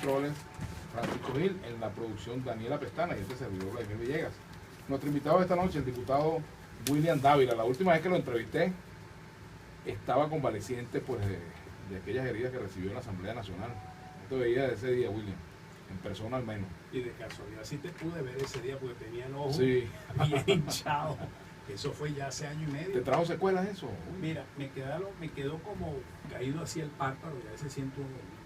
controles Francisco Gil, en la producción Daniela Pestana y este servidor Vladimir Villegas. Nuestro invitado de esta noche, el diputado William Dávila. La última vez que lo entrevisté estaba convaleciente pues, de aquellas heridas que recibió en la Asamblea Nacional. No te veía de ese día, William, en persona al menos. Y de casualidad sí te pude ver ese día porque tenía el ojo sí. bien hinchado. Eso fue ya hace año y medio. ¿Te trajo secuelas eso? Mira, me quedó como caído hacia el párpado, y a veces siento un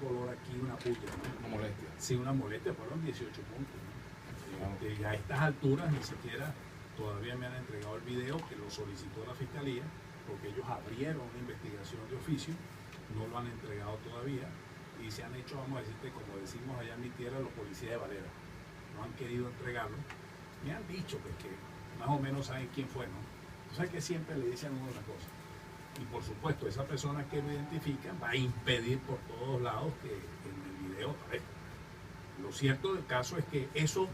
dolor aquí, una puya, ¿no? Una molestia. Sí, una molestia, fueron 18 puntos, ¿no? Claro. A estas alturas ni siquiera todavía me han entregado el video que lo solicitó la Fiscalía, porque ellos abrieron una investigación de oficio, no lo han entregado todavía, y se han hecho, vamos a decirte, como decimos allá en mi tierra, los policías de Valera. No han querido entregarlo. Me han dicho pues, que más o menos saben quién fue, ¿no? O sea que siempre le dicen a uno una cosa. Y por supuesto, esa persona que lo identifican va a impedir por todos lados que en el video aparezca. Lo cierto del caso es que eso,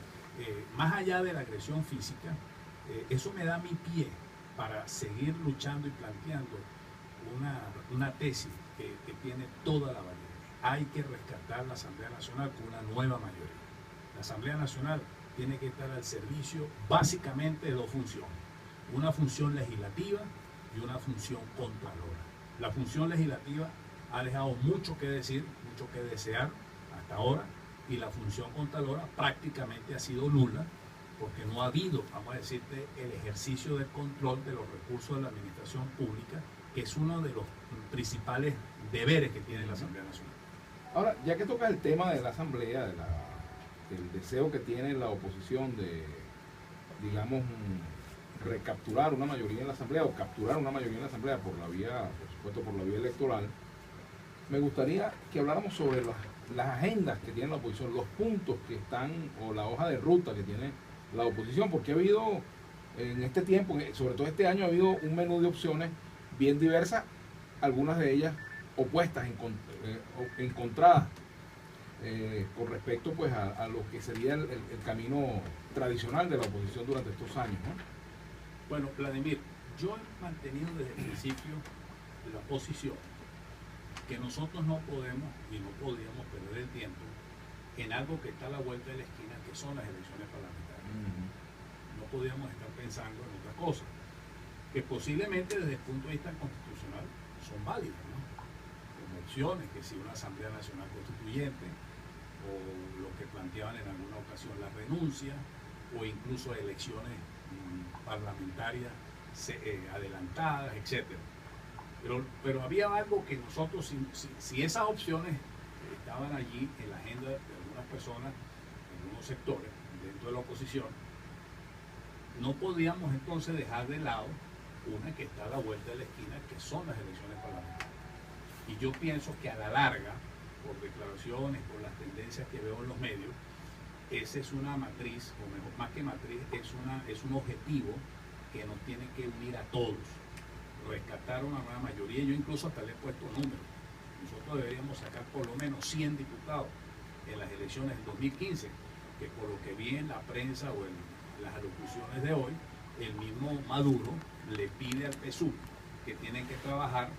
más allá de la agresión física, eso me da mi pie para seguir luchando y planteando una tesis que tiene toda la validez. Hay que rescatar la Asamblea Nacional con una nueva mayoría. La Asamblea Nacional tiene que estar al servicio básicamente de dos funciones. Una función legislativa y una función contralora. La función legislativa ha dejado mucho que decir, mucho que desear hasta ahora, y la función contralora prácticamente ha sido nula, porque no ha habido, vamos a decirte, el ejercicio de control de los recursos de la administración pública, que es uno de los principales deberes que tiene la Asamblea Nacional. Ahora, ya que tocas el tema de la Asamblea, del deseo que tiene la oposición de, digamos, recapturar una mayoría en la Asamblea o capturar una mayoría en la Asamblea por la vía, por supuesto, por la vía electoral, me gustaría que habláramos sobre las agendas que tiene la oposición, los puntos que están, o la hoja de ruta que tiene la oposición, porque ha habido en este tiempo, sobre todo este año, ha habido un menú de opciones bien diversas, algunas de ellas opuestas, encontradas con respecto pues a lo que sería el camino tradicional de la oposición durante estos años, ¿no? Bueno, Vladimir, yo he mantenido desde el principio la posición que nosotros no podemos y no podríamos perder el tiempo en algo que está a la vuelta de la esquina, que son las elecciones parlamentarias. No podíamos estar pensando en otra cosa, que posiblemente desde el punto de vista constitucional son válidas, ¿no? Como opciones, que si una Asamblea Nacional Constituyente, o lo que planteaban en alguna ocasión la renuncia, o incluso elecciones parlamentarias adelantadas, etcétera. Pero había algo que nosotros, si esas opciones estaban allí en la agenda de algunas personas, en algunos sectores dentro de la oposición, no podíamos entonces dejar de lado una que está a la vuelta de la esquina, que son las elecciones parlamentarias. Y yo pienso que a la larga, por declaraciones, por las tendencias que veo en los medios, esa es una matriz, o mejor, más que matriz, es un objetivo que nos tiene que unir a todos, rescatar una nueva mayoría. Yo incluso hasta le he puesto números. Nosotros deberíamos sacar por lo menos 100 diputados en las elecciones del 2015, que por lo que vi en la prensa o en las alocuciones de hoy, el mismo Maduro le pide al PSUV que tienen que trabajar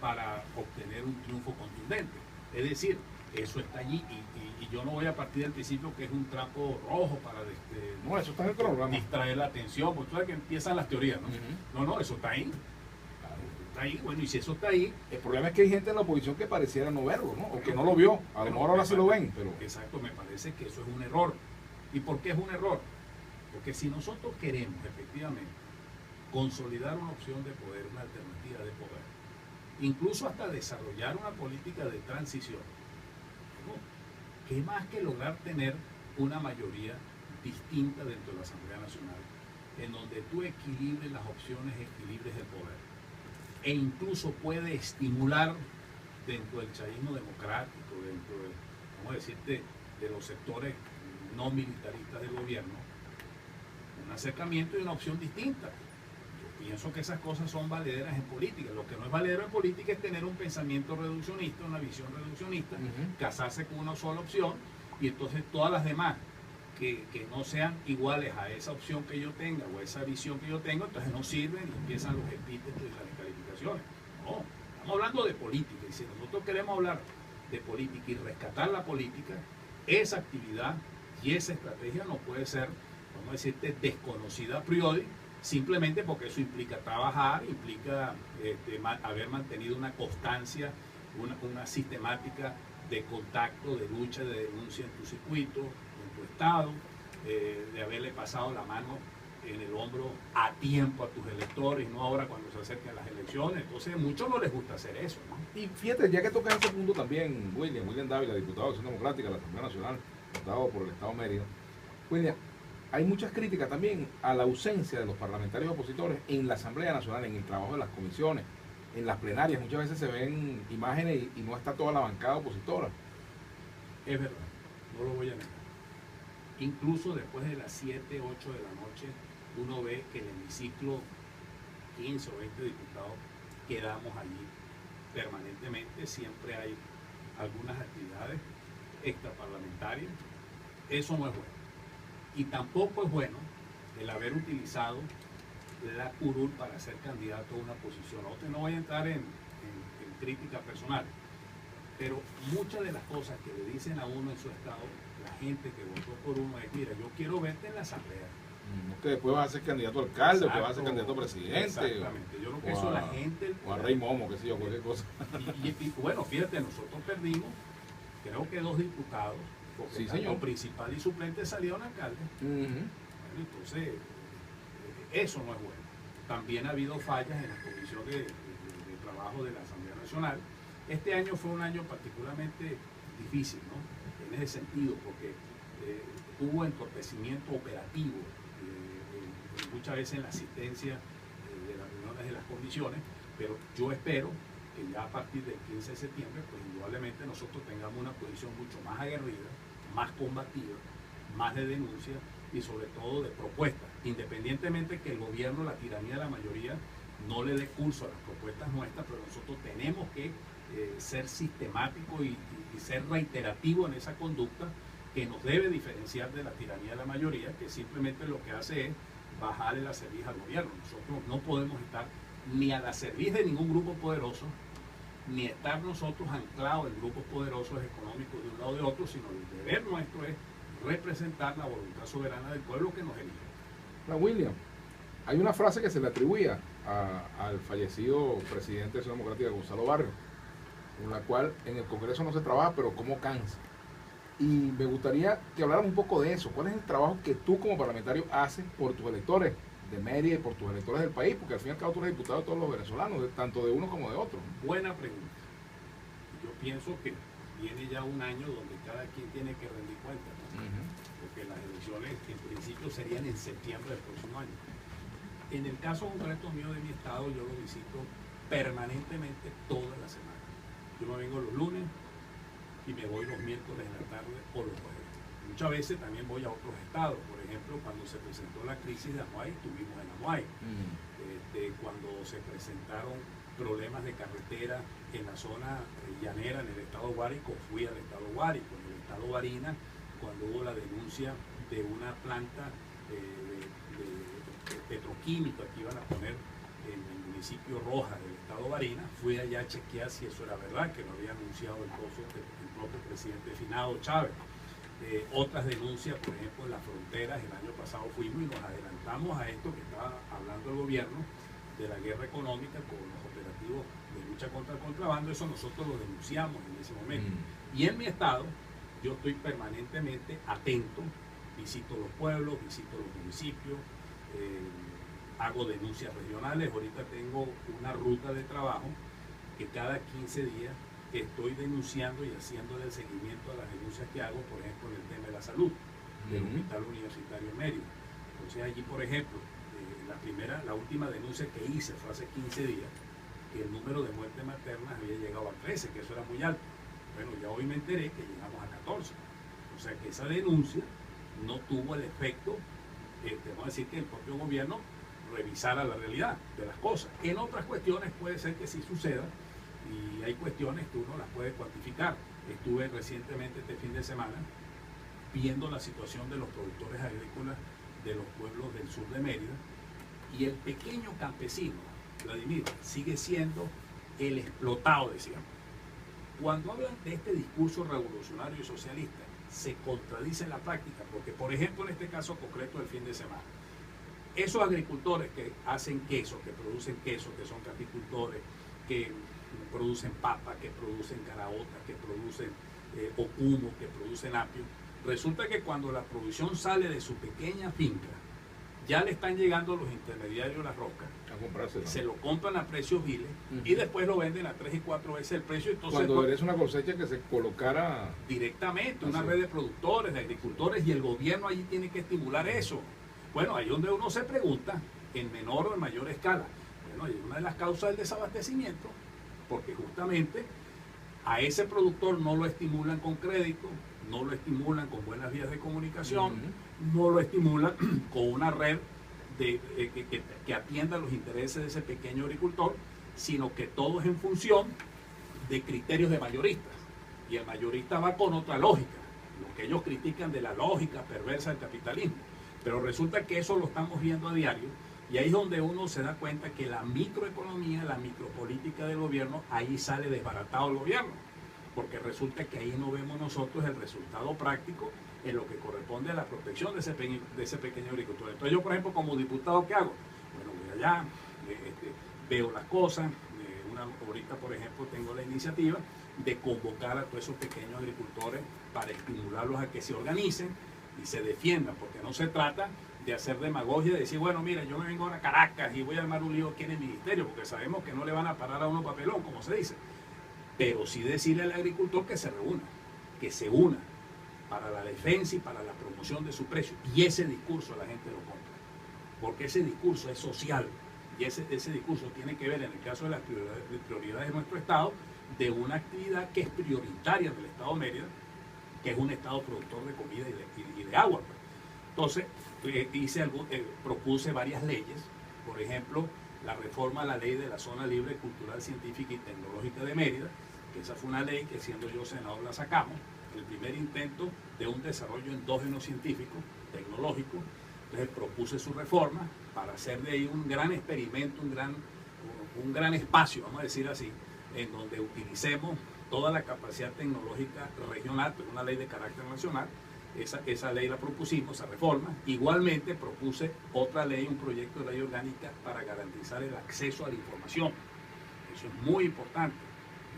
para obtener un triunfo contundente. Es decir, eso está allí y yo no voy a partir del principio que es un trapo rojo para no, eso está en el programa, distraer la atención, porque tú sabes que empiezan las teorías, ¿no? No, eso está ahí. Está ahí, bueno, y si eso está ahí... El problema es que hay gente en la oposición que pareciera no verlo, ¿no? O que no lo vio, a lo mejor ahora sí lo ven, pero... Exacto, me parece que eso es un error. ¿Y por qué es un error? Porque si nosotros queremos efectivamente consolidar una opción de poder, una alternativa de poder, incluso hasta desarrollar una política de transición, ¿no? ¿Qué más que lograr tener una mayoría distinta dentro de la Asamblea Nacional, en donde tú equilibres las opciones, equilibres el poder, e incluso puede estimular dentro del chavismo democrático, dentro de, vamos a decirte, de los sectores no militaristas del gobierno, un acercamiento y una opción distinta? Yo pienso que esas cosas son valederas en política. Lo que no es valedero en política es tener un pensamiento reduccionista, una visión reduccionista, casarse con una sola opción, y entonces todas las demás que no sean iguales a esa opción que yo tenga o a esa visión que yo tengo, entonces no sirven y empiezan los epítetos y las descalificaciones. No, estamos hablando de política, y si nosotros queremos hablar de política y rescatar la política, esa actividad y esa estrategia no puede ser, vamos a decirte, desconocida a priori, simplemente porque eso implica trabajar, implica haber mantenido una constancia, una sistemática de contacto, de lucha, de denuncia en tu circuito, en tu estado, de haberle pasado la mano en el hombro a tiempo a tus electores, no ahora cuando se acercan las elecciones. Entonces a muchos no les gusta hacer eso, ¿no? Y fíjate, ya que tocas ese punto también, William Dávila, diputado de Acción Democrática de la Asamblea Nacional, votado por el Estado de Mérida. William, hay muchas críticas también a la ausencia de los parlamentarios opositores en la Asamblea Nacional, en el trabajo de las comisiones, en las plenarias. Muchas veces se ven imágenes y no está toda la bancada opositora. Es verdad, no lo voy a negar. Incluso después de las 7, 8 de la noche, uno ve que el hemiciclo, 15 o 20 diputados, quedamos allí permanentemente. Siempre hay algunas actividades extraparlamentarias. Eso no es bueno. Y tampoco es bueno el haber utilizado la curul para ser candidato a una posición. No voy a entrar en crítica personal, pero muchas de las cosas que le dicen a uno en su estado, la gente que votó por uno es: mira, yo quiero verte en la asamblea. No que después vas a ser candidato a alcalde, o que vas a ser candidato a presidente. Exactamente. Yo creo que eso la gente... O a Rey Momo, qué sé yo, cualquier cosa. Y bueno, fíjate, nosotros perdimos, creo que 2 diputados, porque sí, el principal y suplente salieron alcalde. Bueno, entonces, eso no es bueno. También ha habido fallas en la Comisión de Trabajo de la Asamblea Nacional. Este año fue un año particularmente difícil, ¿no? En ese sentido, porque hubo entorpecimiento operativo muchas veces en la asistencia de las reuniones de las comisiones, pero yo espero que ya a partir del 15 de septiembre, pues indudablemente nosotros tengamos una posición mucho más aguerrida, más combativa, más de denuncia y sobre todo de propuestas, independientemente que el gobierno, la tiranía de la mayoría, no le dé curso a las propuestas nuestras, pero nosotros tenemos que ser sistemáticos y ser reiterativos en esa conducta que nos debe diferenciar de la tiranía de la mayoría, que simplemente lo que hace es bajarle la cerviz al gobierno. Nosotros no podemos estar ni a la cerviz de ningún grupo poderoso, ni estar nosotros anclados en grupos poderosos económicos de un lado o de otro, sino el deber nuestro es representar la voluntad soberana del pueblo que nos elige. William, hay una frase que se le atribuía al fallecido presidente de Acción Democrática, Gonzalo Barrios, con la cual en el Congreso no se trabaja, pero cómo cansa. Y me gustaría que habláramos un poco de eso. ¿Cuál es el trabajo que tú como parlamentario haces por tus electores de Mérida y por tus electores del país? Porque al fin y al cabo tú eres diputado de todos los venezolanos, tanto de uno como de otro. Buena pregunta. Yo pienso que viene ya un año donde cada quien tiene que rendir cuentas, ¿no? Porque las elecciones en principio serían en septiembre del próximo año. En el caso concreto mío de mi estado, yo lo visito permanentemente toda la semana. Yo me vengo los lunes y me voy los miércoles en la tarde o los jueves. Muchas veces también voy a otros estados. Por ejemplo, cuando se presentó la crisis de Amuay, estuvimos en Amuay. Cuando se presentaron problemas de carretera en la zona llanera, en el estado Guárico, fui al estado Guárico. En el estado Barinas, cuando hubo la denuncia de una planta de petroquímica que iban a poner en el municipio Rojas del estado Barinas, fui allá a chequear si eso era verdad, que lo había anunciado el propio presidente finado Chávez. Otras denuncias, por ejemplo, en las fronteras, el año pasado fuimos y nos adelantamos a esto que estaba hablando el gobierno de la guerra económica con los operativos de lucha contra el contrabando. Eso nosotros lo denunciamos en ese momento. Y en mi estado, yo estoy permanentemente atento, visito los pueblos, visito los municipios, hago denuncias regionales. Ahorita tengo una ruta de trabajo que cada 15 días estoy denunciando y haciéndole el seguimiento a las denuncias que hago, por ejemplo, en el tema de la salud, del Hospital Universitario en Mérida. Entonces allí, por ejemplo, la última denuncia que hice fue hace 15 días, que el número de muertes maternas había llegado a 13, que eso era muy alto. Bueno, ya hoy me enteré que llegamos a 14. O sea que esa denuncia no tuvo el efecto, vamos a decir, que el propio gobierno revisara la realidad de las cosas. En otras cuestiones puede ser que sí suceda, y hay cuestiones que uno las puede cuantificar. Estuve recientemente este fin de semana viendo la situación de los productores agrícolas de los pueblos del sur de Mérida, y el pequeño campesino, Vladimir, sigue siendo el explotado de siempre. cuando hablan de este discurso revolucionario y socialista, se contradice en la práctica, porque por ejemplo en este caso concreto del fin de semana, esos agricultores que hacen queso, que son caficultores, que producen papa, que producen caraotas, que producen ocumo, que producen apio, resulta que cuando la producción sale de su pequeña finca, ya le están llegando los intermediarios las roscas, se lo compran a precios viles y después lo venden a 3 y 4 veces el precio. Entonces, cuando eres una cosecha que se colocara directamente, una red de productores, de agricultores, y el gobierno allí tiene que estimular eso. Bueno, ahí donde uno se pregunta, en menor o en mayor escala, bueno, hay una de las causas del desabastecimiento, porque justamente a ese productor no lo estimulan con crédito, no lo estimulan con buenas vías de comunicación, no lo estimulan con una red que atienda los intereses de ese pequeño agricultor, sino que todo es en función de criterios de mayoristas. Y el mayorista va con otra lógica, lo que ellos critican de la lógica perversa del capitalismo. Pero resulta que eso lo estamos viendo a diario, y ahí es donde uno se da cuenta que la microeconomía, la micropolítica del gobierno, ahí sale desbaratado el gobierno, porque resulta que ahí no vemos nosotros el resultado práctico en lo que corresponde a la protección de ese pequeño agricultor. Entonces yo, por ejemplo, como diputado, ¿qué hago? Bueno, voy allá, veo las cosas. Ahorita, por ejemplo, tengo la iniciativa de convocar a todos esos pequeños agricultores para estimularlos a que se organicen y se defiendan, porque no se trata de hacer demagogia, de decir, bueno, mira, yo me vengo a Caracas y voy a armar un lío aquí en el ministerio, porque sabemos que no le van a parar a uno papelón, como se dice, pero sí decirle al agricultor que se reúna, que se una para la defensa y para la promoción de su precio, y ese discurso la gente lo compra, porque ese discurso es social, y ese discurso tiene que ver, en el caso de las prioridades de nuestro Estado, de una actividad que es prioritaria del Estado de Mérida, que es un Estado productor de comida y de agua. Entonces, propuse varias leyes, por ejemplo, la reforma a la ley de la zona libre cultural, científica y tecnológica de Mérida, que esa fue una ley que, siendo yo senador, la sacamos, el primer intento de un desarrollo endógeno científico, tecnológico. Entonces propuse su reforma para hacer de ahí un gran experimento, un gran espacio, vamos a decir así, en donde utilicemos toda la capacidad tecnológica regional, pero una ley de carácter nacional. Esa ley la propusimos, esa reforma. Igualmente propuse otra ley, un proyecto de ley orgánica para garantizar el acceso a la información. Eso es muy importante,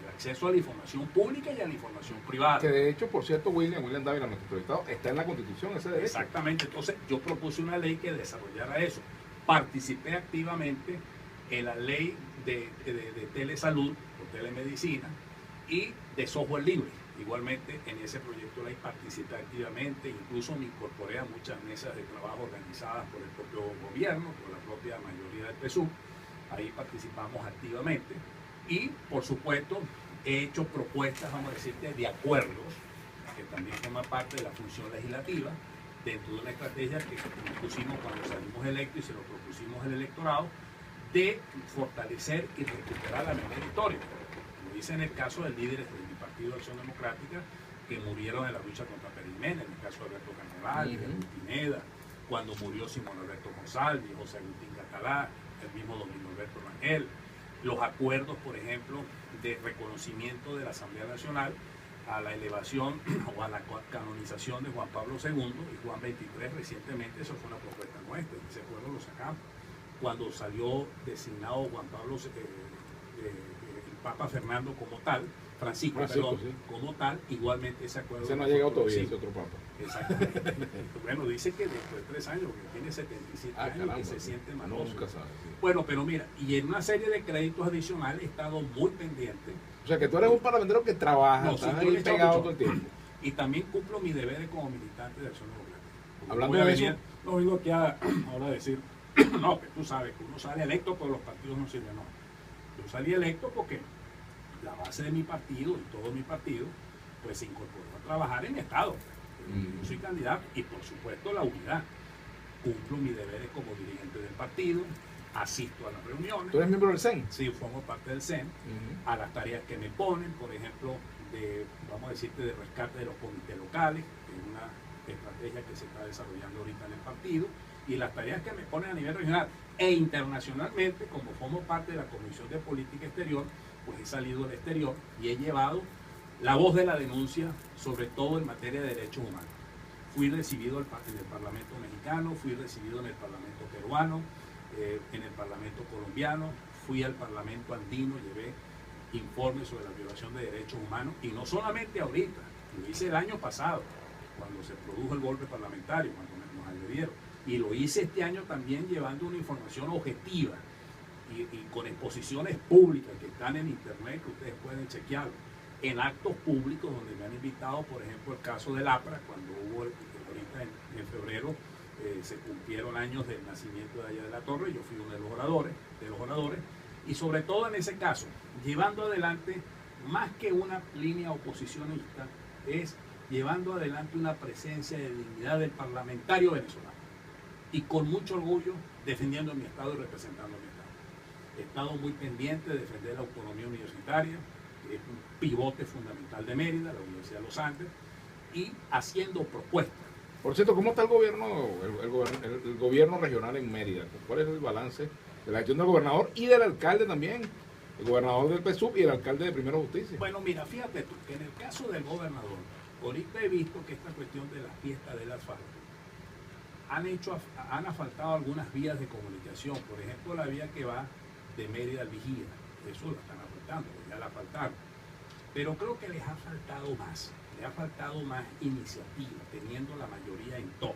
el acceso a la información pública y a la información privada. Que de hecho, por cierto, William Dávila, nuestro entrevistado, está en la Constitución ese derecho. Exactamente, entonces yo propuse una ley que desarrollara eso. Participé activamente en la ley de telesalud o telemedicina y de software libre. Igualmente en ese proyecto de ley participé activamente, incluso me incorporé a muchas mesas de trabajo organizadas por el propio gobierno, por la propia mayoría del PSUV. Ahí participamos activamente y, por supuesto, he hecho propuestas, vamos a decirte, de acuerdos, que también forma parte de la función legislativa, dentro de una estrategia que pusimos cuando salimos electos y se lo propusimos al electorado, de fortalecer y recuperar la memoria histórica. Como dice en el caso de líderes de mi partido de Acción Democrática que murieron en la lucha contra Pérez Jiménez, en el caso de Alberto Carnaval, de Pineda, cuando murió Simón Alberto González, José Agustín Catalá, el mismo Domingo Alberto Rangel, los acuerdos, por ejemplo, de reconocimiento de la Asamblea Nacional a la elevación o a la canonización de Juan Pablo II y Juan XXIII recientemente. Eso fue una propuesta nuestra, ese acuerdo lo sacamos. Cuando salió designado Juan Pablo, el Papa Fernando como tal, Francisco, perdón, sí, como tal, igualmente ese acuerdo. Ese no ha llegado todavía, ese otro Papa. Exactamente. Bueno, dice que después de 3 años, porque tiene 77 años, caramba, que se siente más nunca sabe, sí. Bueno, pero mira, y en una serie de créditos adicionales he estado muy pendiente. O sea, que tú eres un parlamentario que trabaja, estás ahí pegado todo el tiempo. Y también cumplo mi deber como militante de Acción Democrática. Hablando de eso, no vengo aquí ahora a decir, no, que tú sabes que uno sale electo, pero los partidos no sirven, no. Yo salí electo porque la base de mi partido y todo mi partido, pues se incorporó a trabajar en mi estado. Yo soy candidato y por supuesto la unidad. Cumplo mis deberes como dirigente del partido, asisto a las reuniones. ¿Tú eres miembro del CEN? Sí, formo parte del CEN, a las tareas que me ponen, por ejemplo, vamos a decirte, de rescate de los comités locales, que es una estrategia que se está desarrollando ahorita en el partido, y las tareas que me ponen a nivel regional e internacionalmente, como formo parte de la Comisión de Política Exterior, pues he salido al exterior y he llevado la voz de la denuncia, sobre todo en materia de derechos humanos. Fui recibido en el Parlamento mexicano, fui recibido en el Parlamento peruano, en el Parlamento colombiano, fui al Parlamento andino, llevé informes sobre la violación de derechos humanos, y no solamente ahorita, lo hice el año pasado, cuando se produjo el golpe parlamentario, cuando nos agredieron, y lo hice este año también llevando una información objetiva y con exposiciones públicas que están en internet, que ustedes pueden chequearlo, en actos públicos donde me han invitado, por ejemplo, el caso del APRA, cuando hubo ahorita en febrero se cumplieron años del nacimiento de Aya de la Torre, yo fui uno de los oradores, y sobre todo en ese caso, llevando adelante, más que una línea oposicionista, es llevando adelante una presencia de dignidad del parlamentario venezolano, y con mucho orgullo defendiendo mi estado y representando mi estado. He estado muy pendiente de defender la autonomía universitaria, que es un pivote fundamental de Mérida, la Universidad de los Andes, y haciendo propuestas. Por cierto, ¿cómo está el gobierno, el gobierno regional en Mérida? ¿Cuál es el balance de la gestión del gobernador y del alcalde también? El gobernador del PSUV y el alcalde de Primera Justicia. Bueno, mira, fíjate tú, que en el caso del gobernador, ahorita he visto que esta cuestión de las fiestas del asfalto han asfaltado algunas vías de comunicación, por ejemplo la vía que va de Mérida al Vigía, eso lo están asfaltando, ya la asfaltaron, pero creo que les ha faltado más iniciativa, teniendo la mayoría en todo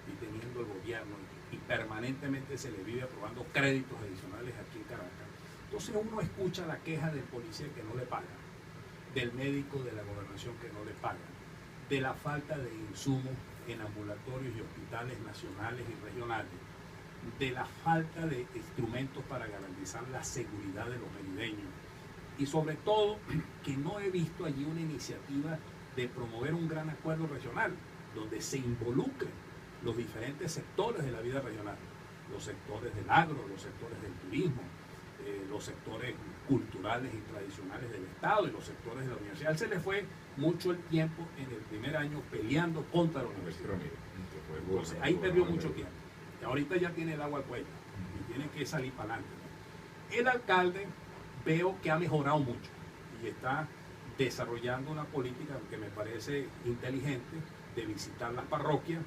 y teniendo el gobierno, y permanentemente se le vive aprobando créditos adicionales aquí en Caracas. Entonces uno escucha la queja del policía que no le paga, del médico de la gobernación que no le paga, de la falta de insumos en ambulatorios y hospitales nacionales y regionales, de la falta de instrumentos para garantizar la seguridad de los merideños, y sobre todo que no he visto allí una iniciativa de promover un gran acuerdo regional donde se involucren los diferentes sectores de la vida regional, los sectores del agro, los sectores del turismo, los sectores culturales y tradicionales del Estado y los sectores de la universidad. Se le fue mucho el tiempo en el primer año peleando contra la universidad. Entonces, ahí perdió mucho tiempo. Y ahorita ya tiene el agua al cuello y tiene que salir para adelante. El alcalde veo que ha mejorado mucho y está desarrollando una política que me parece inteligente de visitar las parroquias,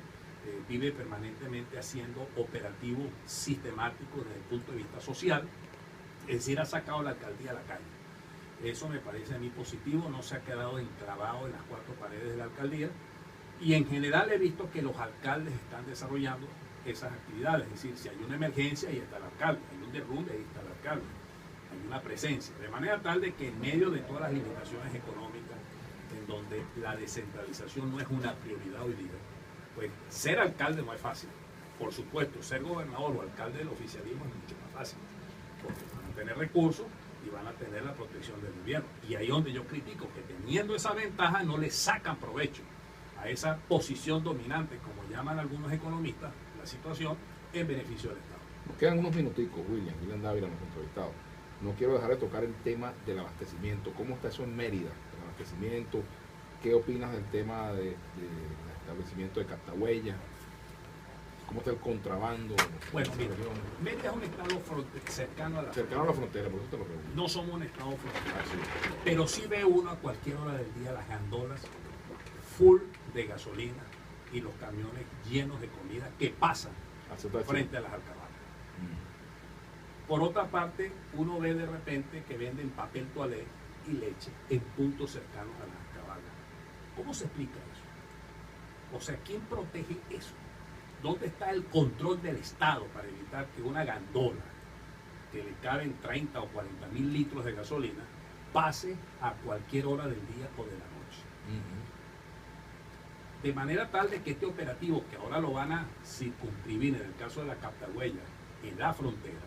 vive permanentemente haciendo operativos sistemáticos desde el punto de vista social, es decir, ha sacado la alcaldía a la calle. Eso me parece a mí positivo, no se ha quedado enclavado en las cuatro paredes de la alcaldía, y en general he visto que los alcaldes están desarrollando esas actividades, es decir, si hay una emergencia, ahí está el alcalde, hay un derrumbe, ahí está el alcalde, hay una presencia, de manera tal de que en medio de todas las limitaciones económicas, en donde la descentralización no es una prioridad hoy día, pues ser alcalde no es fácil. Por supuesto, ser gobernador o alcalde del oficialismo es mucho más fácil, porque van a tener recursos y van a tener la protección del gobierno. Y ahí es donde yo critico que teniendo esa ventaja no le sacan provecho a esa posición dominante, como llaman algunos economistas, la situación en beneficio del Estado. Nos quedan unos minuticos, William Dávila, nuestro entrevistado. No quiero dejar de tocar el tema del abastecimiento. ¿Cómo está eso en Mérida? El abastecimiento. ¿Qué opinas del tema del establecimiento de Cartahuella? ¿Cómo está el contrabando? Bueno, mira, Mérida es un estado cercano a la frontera, por eso te lo pregunto. No somos un estado fronterizo, pero sí ve uno a cualquier hora del día las gandolas full de gasolina y los camiones llenos de comida que pasan frente a las alcabalas. Por otra parte, uno ve de repente que venden papel toalé y leche en puntos cercanos a las alcabalas. ¿Cómo se explica eso? O sea, ¿quién protege eso? ¿Dónde está el control del Estado para evitar que una gandola que le caben 30 o 40 mil litros de gasolina pase a cualquier hora del día o de la noche? De manera tal de que este operativo, que ahora lo van a circunscribir en el caso de la Cartahuella, en la frontera,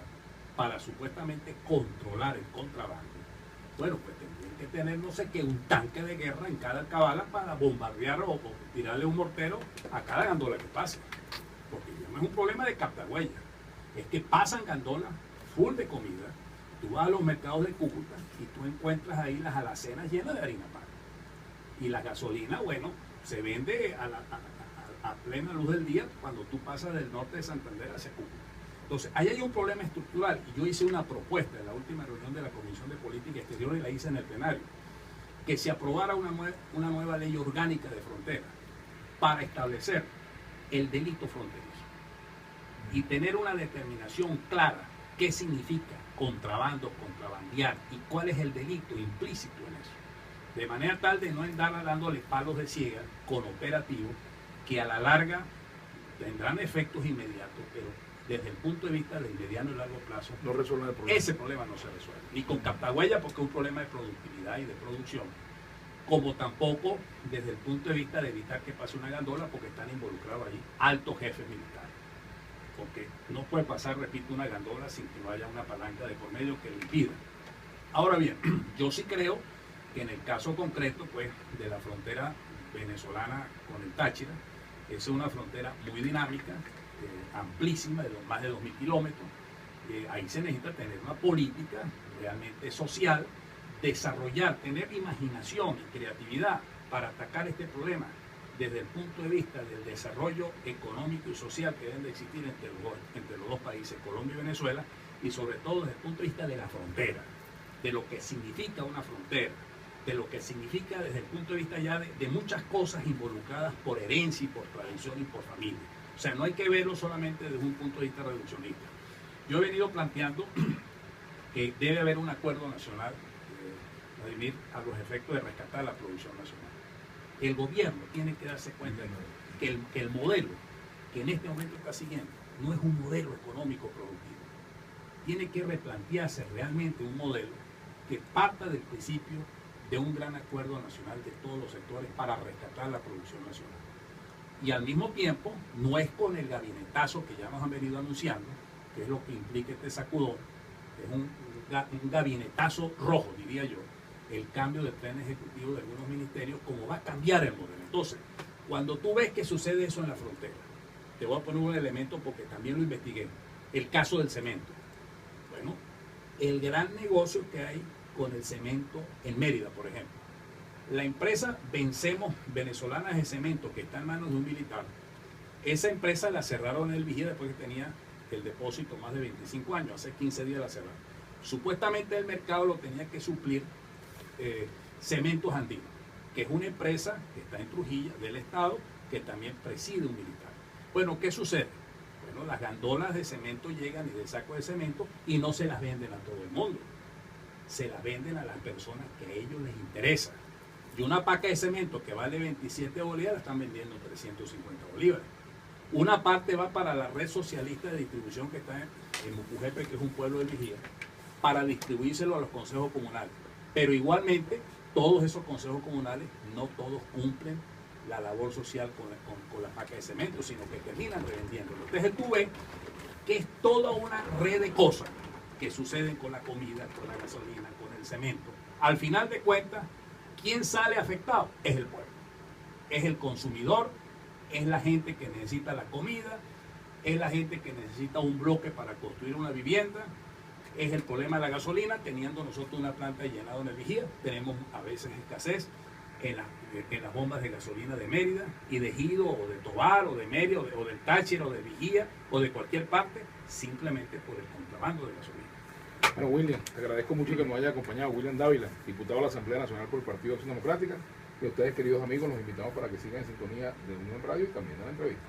para supuestamente controlar el contrabando, bueno, pues tendrían que tener, no sé qué, un tanque de guerra en cada alcabala para bombardear o tirarle un mortero a cada gandola que pase. Porque ya no es un problema de Cartahuella, es que pasan gandolas full de comida. Tú vas a los mercados de Cúcuta y tú encuentras ahí las alacenas llenas de harina pan. Y la gasolina, bueno, se vende a plena luz del día cuando tú pasas del norte de Santander hacia Cúcuta. Entonces, ahí hay un problema estructural, y yo hice una propuesta en la última reunión de la Comisión de Política Exterior y la hice en el plenario. que se aprobara una nueva ley orgánica de frontera para establecer el delito fronterizo y tener una determinación clara qué significa contrabando, contrabandear y cuál es el delito implícito en eso. De manera tal de no andar dándole palos de ciega con operativos que a la larga tendrán efectos inmediatos, pero desde el punto de vista del mediano y largo plazo, no resuelven el problema. Ese problema no se resuelve. Ni con captahuella, porque es un problema de productividad y de producción, como tampoco desde el punto de vista de evitar que pase una gandola, porque están involucrados allí altos jefes militares. Porque no puede pasar, repito, una gandola sin que no haya una palanca de por medio que lo impida. Ahora bien, yo sí creo que en el caso concreto, pues, de la frontera venezolana con el Táchira, es una frontera muy dinámica, amplísima, de más de 2.000 kilómetros. Ahí se necesita tener una política realmente social, desarrollar, tener imaginación y creatividad para atacar este problema desde el punto de vista del desarrollo económico y social que deben de existir entre los dos países, Colombia y Venezuela, y sobre todo desde el punto de vista de la frontera, de lo que significa una frontera, de lo que significa desde el punto de vista ya de muchas cosas involucradas por herencia y por tradición y por familia. O sea, no hay que verlo solamente desde un punto de vista reduccionista. Yo he venido planteando que debe haber un acuerdo nacional, Vladimir, a los efectos de rescatar la producción nacional. El gobierno tiene que darse cuenta que el modelo que en este momento está siguiendo no es un modelo económico productivo. Tiene que replantearse realmente un modelo que parta del principio de un gran acuerdo nacional de todos los sectores para rescatar la producción nacional. Y al mismo tiempo, no es con el gabinetazo que ya nos han venido anunciando, que es lo que implica este sacudón, es un gabinetazo rojo, diría yo, el cambio del plan ejecutivo de algunos ministerios, como va a cambiar el modelo. Entonces, cuando tú ves que sucede eso en la frontera, te voy a poner un elemento porque también lo investigué, el caso del cemento. Bueno, el gran negocio que hay con el cemento en Mérida, por ejemplo. La empresa Vencemos Venezolana de Cemento, que está en manos de un militar, esa empresa la cerraron en el Vigía después que tenía el depósito más de 25 años, hace 15 días la cerraron. Supuestamente el mercado lo tenía que suplir Cementos Andinos, que es una empresa que está en Trujillo, del Estado, que también preside un militar. Bueno, ¿qué sucede? Bueno, las gandolas de cemento llegan y de saco de cemento y no se las venden a todo el mundo. Se las venden a las personas que a ellos les interesa. Y una paca de cemento que vale 27 bolívares, están vendiendo 350 bolívares. Una parte va para la red socialista de distribución que está en Mucujepe, que es un pueblo de Vigía, para distribuírselo a los consejos comunales. Pero igualmente, todos esos consejos comunales, no todos cumplen la labor social con la paca de cemento, sino que terminan revendiéndolo. Entonces tú ves que es toda una red de cosas que suceden con la comida, con la gasolina, con el cemento. Al final de cuentas, ¿quién sale afectado? Es el pueblo, es el consumidor, es la gente que necesita la comida, es la gente que necesita un bloque para construir una vivienda, es el problema de la gasolina, teniendo nosotros una planta llenada en el Vigía, tenemos a veces escasez en las bombas de gasolina de Mérida y de Ejido o de Tovar o de Mérida o del Táchira o de Vigía o de cualquier parte, simplemente por el contrabando de gasolina. Bueno, William, te agradezco mucho que nos haya acompañado. William Dávila, diputado de la Asamblea Nacional por el Partido Acción Democrática. Y a ustedes, queridos amigos, los invitamos para que sigan en sintonía de Unión Radio y también de la entrevista.